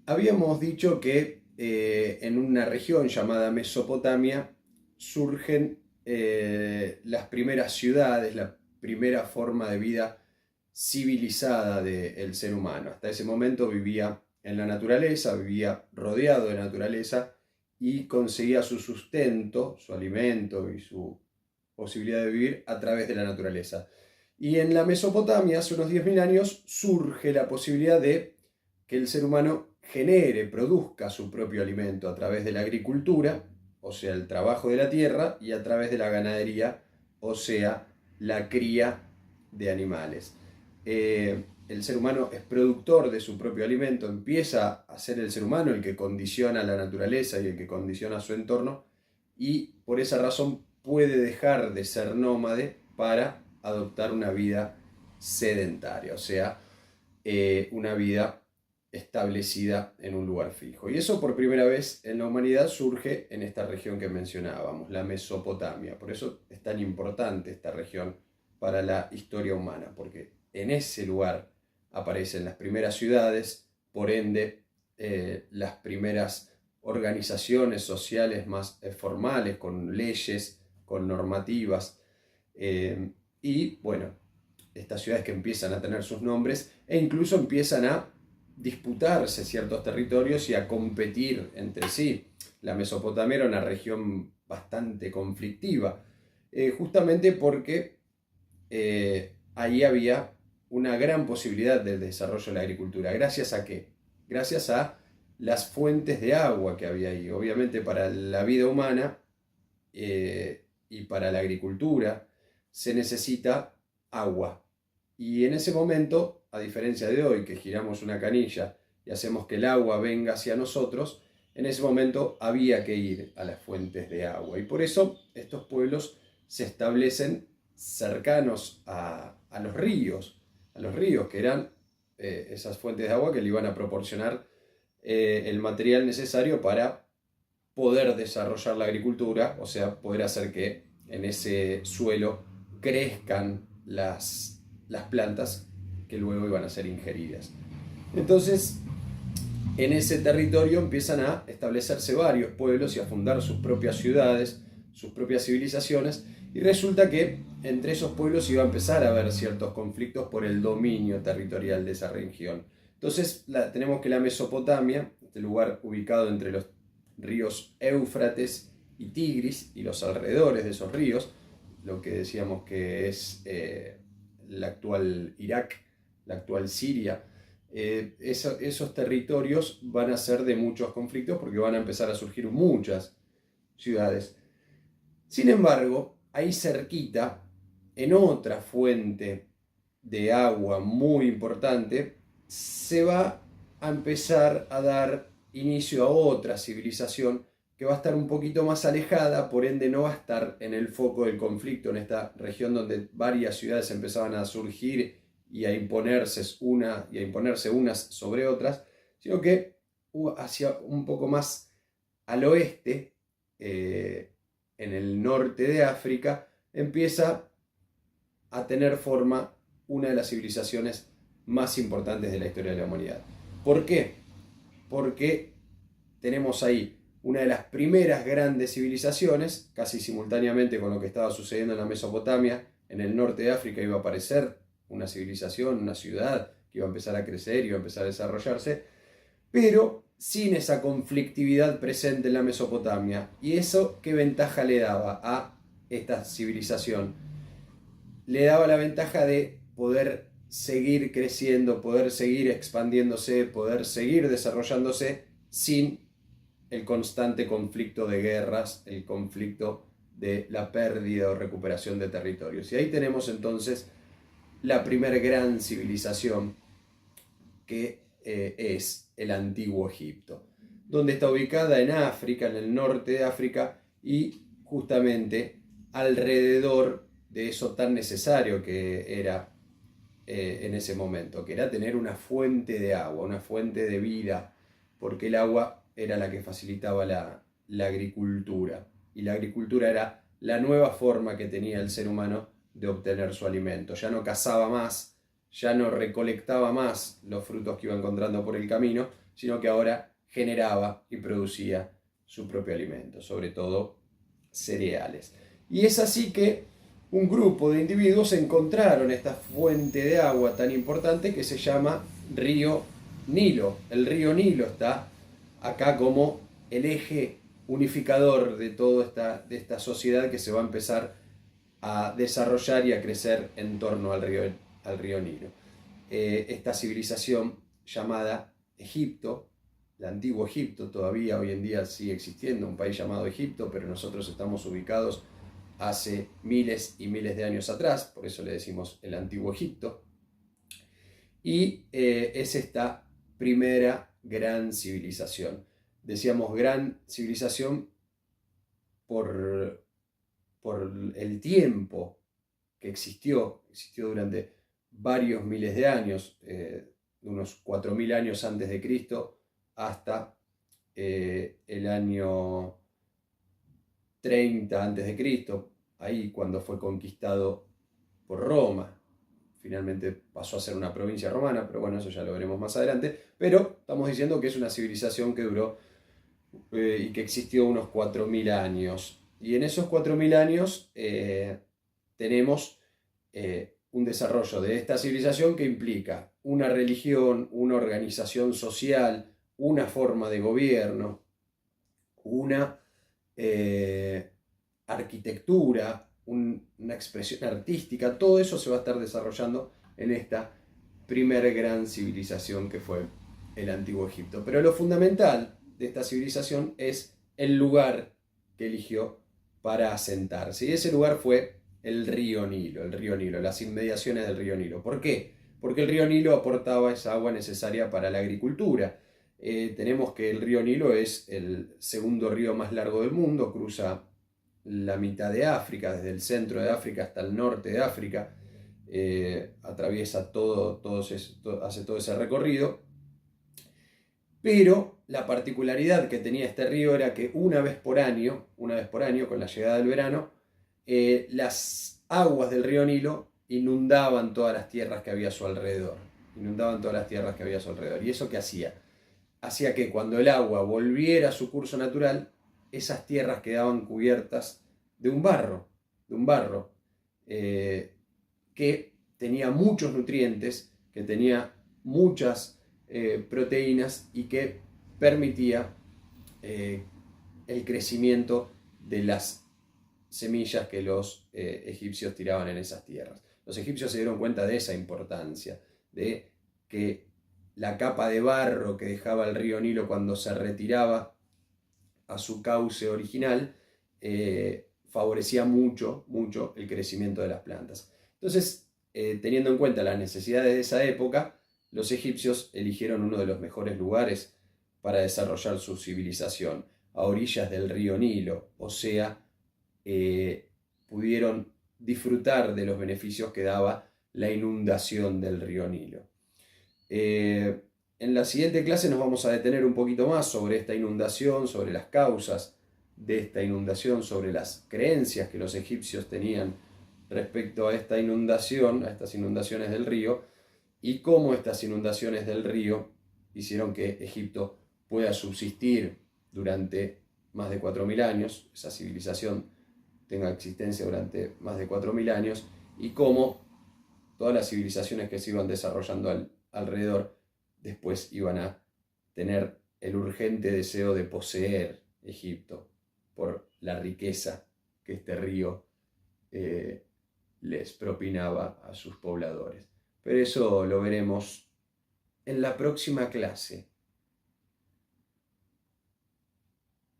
Habíamos dicho que en una región llamada Mesopotamia surgen las primeras ciudades, la primera forma de vida civilizada del ser humano. Hasta ese momento vivía en la naturaleza, vivía rodeado de naturaleza y conseguía su sustento, su alimento y su posibilidad de vivir a través de la naturaleza. Y en la Mesopotamia, hace unos 10.000 años, surge la posibilidad de que el ser humano genere, produzca su propio alimento a través de la agricultura, o sea, el trabajo de la tierra, y a través de la ganadería, o sea, la cría de animales. El ser humano es productor de su propio alimento, empieza a ser el ser humano el que condiciona la naturaleza y el que condiciona su entorno, y por esa razón puede dejar de ser nómade para adoptar una vida sedentaria, o sea, una vida establecida en un lugar fijo. Y eso por primera vez en la humanidad surge en esta región que mencionábamos, la Mesopotamia. Por eso es tan importante esta región para la historia humana, porque en ese lugar aparecen las primeras ciudades, por ende las primeras organizaciones sociales más formales, con leyes, con normativas, y bueno, estas ciudades que empiezan a tener sus nombres e incluso empiezan a disputarse ciertos territorios y a competir entre sí. La Mesopotamia era una región bastante conflictiva, justamente porque ahí había una gran posibilidad del desarrollo de la agricultura. ¿Gracias a qué? Gracias a las fuentes de agua que había ahí. Obviamente para la vida humana y para la agricultura se necesita agua. Y en ese momento, a diferencia de hoy, que giramos una canilla y hacemos que el agua venga hacia nosotros, en ese momento había que ir a las fuentes de agua. Y por eso estos pueblos se establecen cercanos a los ríos, que eran esas fuentes de agua que le iban a proporcionar el material necesario para poder desarrollar la agricultura, o sea, poder hacer que en ese suelo crezcan las plantas que luego iban a ser ingeridas. Entonces, en ese territorio empiezan a establecerse varios pueblos y a fundar sus propias ciudades, sus propias civilizaciones, y resulta que entre esos pueblos iba a empezar a haber ciertos conflictos por el dominio territorial de esa región. Entonces tenemos que la Mesopotamia, este lugar ubicado entre los ríos Éufrates y Tigris y los alrededores de esos ríos, lo que decíamos que es el actual Irak, la actual Siria, esos territorios van a ser de muchos conflictos porque van a empezar a surgir muchas ciudades. Sin embargo, ahí cerquita, en otra fuente de agua muy importante, se va a empezar a dar inicio a otra civilización que va a estar un poquito más alejada, por ende no va a estar en el foco del conflicto en esta región donde varias ciudades empezaban a surgir y a imponerse unas sobre otras, sino que hacia un poco más al oeste, en el norte de África, empieza a tener forma una de las civilizaciones más importantes de la historia de la humanidad. ¿Por qué? Porque tenemos ahí una de las primeras grandes civilizaciones, casi simultáneamente con lo que estaba sucediendo en la Mesopotamia. En el norte de África iba a aparecer una civilización, una ciudad que iba a empezar a crecer, iba a empezar a desarrollarse, pero sin esa conflictividad presente en la Mesopotamia. ¿Y eso qué ventaja le daba a esta civilización? Le daba la ventaja de poder seguir creciendo, poder seguir expandiéndose, poder seguir desarrollándose sin el constante conflicto de guerras, el conflicto de la pérdida o recuperación de territorios. Y ahí tenemos entonces la primera gran civilización, que es el antiguo Egipto, donde está ubicada en África, en el norte de África, y justamente alrededor de eso tan necesario que era en ese momento, que era tener una fuente de agua, una fuente de vida, porque el agua era la que facilitaba la agricultura, y la agricultura era la nueva forma que tenía el ser humano de obtener su alimento. Ya no cazaba más, ya no recolectaba más los frutos que iba encontrando por el camino, sino que ahora generaba y producía su propio alimento, sobre todo cereales. Y es así que un grupo de individuos encontraron esta fuente de agua tan importante que se llama río Nilo. El río Nilo está acá como el eje unificador de toda esta sociedad que se va a empezar a desarrollar y a crecer en torno al río Nilo. Esta civilización llamada Egipto, el antiguo Egipto, todavía hoy en día sigue existiendo un país llamado Egipto, pero nosotros estamos ubicados hace miles y miles de años atrás, por eso le decimos el antiguo Egipto, y es esta primera gran civilización. Decíamos gran civilización por el tiempo que existió durante varios miles de años, unos 4000 años antes de Cristo hasta el año 30 antes de Cristo, ahí cuando fue conquistado por Roma. Finalmente pasó a ser una provincia romana, pero bueno, eso ya lo veremos más adelante. Pero estamos diciendo que es una civilización que duró y que existió unos 4000 años. Y en esos 4000 años tenemos un desarrollo de esta civilización que implica una religión, una organización social, una forma de gobierno, una arquitectura, una expresión artística. Todo eso se va a estar desarrollando en esta primer gran civilización que fue el Antiguo Egipto. Pero lo fundamental de esta civilización es el lugar que eligió para asentarse. Y ese lugar fue el río Nilo, las inmediaciones del río Nilo. ¿Por qué? Porque el río Nilo aportaba esa agua necesaria para la agricultura. Tenemos que el río Nilo es el segundo río más largo del mundo, cruza la mitad de África, desde el centro de África hasta el norte de África, atraviesa hace todo ese recorrido. Pero la particularidad que tenía este río era que una vez por año, con la llegada del verano, las aguas del río Nilo inundaban todas las tierras que había a su alrededor. ¿Y eso qué hacía? Hacía que cuando el agua volviera a su curso natural, esas tierras quedaban cubiertas de un barro que tenía muchos nutrientes, que tenía muchas proteínas y que permitía el crecimiento de las semillas que los egipcios tiraban en esas tierras. Los egipcios se dieron cuenta de esa importancia, de que la capa de barro que dejaba el río Nilo cuando se retiraba a su cauce original favorecía mucho el crecimiento de las plantas. Entonces, teniendo en cuenta las necesidades de esa época, los egipcios eligieron uno de los mejores lugares para desarrollar su civilización, a orillas del río Nilo, o sea, pudieron disfrutar de los beneficios que daba la inundación del río Nilo. En la siguiente clase nos vamos a detener un poquito más sobre esta inundación, sobre las causas de esta inundación, sobre las creencias que los egipcios tenían respecto a esta inundación, a estas inundaciones del río, y cómo estas inundaciones del río hicieron que Egipto pueda subsistir durante más de 4000 años, esa civilización tenga existencia durante más de 4000 años, y cómo todas las civilizaciones que se iban desarrollando alrededor después iban a tener el urgente deseo de poseer Egipto por la riqueza que este río les propinaba a sus pobladores. Pero eso lo veremos en la próxima clase.